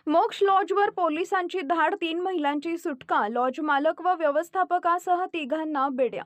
मोक्ष लॉजवर पोलिसांची धाड, 3 महिलांची सुटका, लॉज मालक व व्यवस्थापकासह तिघांना बेड्या.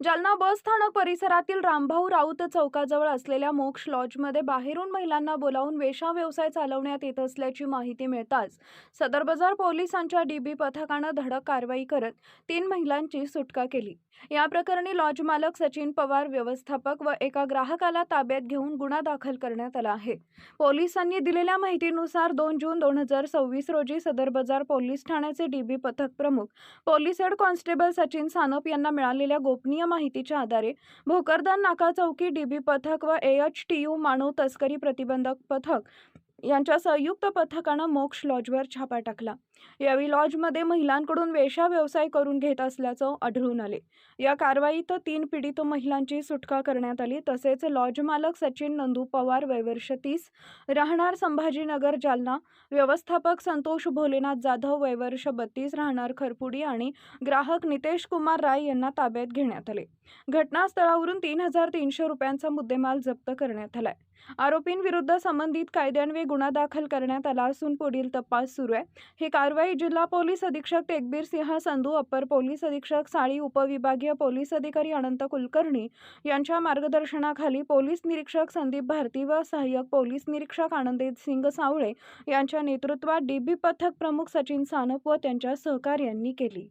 जालना बस स्थानक परिसरातील रामभाऊ राऊत चौकाजवळ असलेल्या मोक्ष लॉजमध्ये बाहेरून महिलांना बोलावून वेश्या व्यवसाय चालवण्यात येत असल्याची माहिती मिळताच सदर बाजार पोलिसांच्या डीबी पथकानं धडक कारवाई करत 3 महिलांची सुटका केली. या प्रकरणी लॉज मालक सचिन पवार, व्यवस्थापक व एका ग्राहकाला ताब्यात घेऊन गुन्हा दाखल करण्यात आला आहे. पोलिसांनी दिलेल्या माहितीनुसार 2 जून 2026 रोजी सदर बाजार पोलीस ठाण्याचे डीबी पथक प्रमुख police head constable Sachin Sanap यांना मिळालेल्या गोपनीय माहितीच्या आधारे भोकरदन नाका चौकी डीबी पथक व AHTU मानव तस्करी प्रतिबंधक पथक यांच्या संयुक्त पथकानं मोक्ष लॉजवर छापा टाकला. यावेळी लॉजमध्ये महिलांकडून वेश्या व्यवसाय करून घेत असल्याचं आढळून आले. या कारवाईत 3 पीडित महिलांची सुटका करण्यात आली. तसेच लॉज मालक सचिन नंदू पवार, वय वर्ष 30, राहणार संभाजीनगर, जालना, व्यवस्थापक संतोष भोलेनाथ जाधव, वय वर्ष 32, राहणार खरपुडी आणि ग्राहक नितेश कुमार राय यांना ताब्यात घेण्यात आले. घटनास्थळावरून 3,300 रुपयांचा मुद्देमाल जप्त करण्यात आलाय. आरोपींविरुद्ध संबंधित कायद्यान्वये गुन्हा दाखल करण्यात आला असून पुढील तपास सुरू आहे. ही कारवाई जिल्हा पोलीस अधीक्षक तेगबीर सिंह संधू, अप्पर पोलीस अधीक्षक साळी, उपविभागीय पोलीस अधिकारी अनंत कुलकर्णी यांच्या मार्गदर्शनाखाली पोलीस निरीक्षक संदीप भारती व सहाय्यक पोलीस निरीक्षक आनंदीत सिंग सावळे यांच्या नेतृत्वात डीबी पथक प्रमुख सचिन सानप व त्यांच्या सहकार्यांनी केली.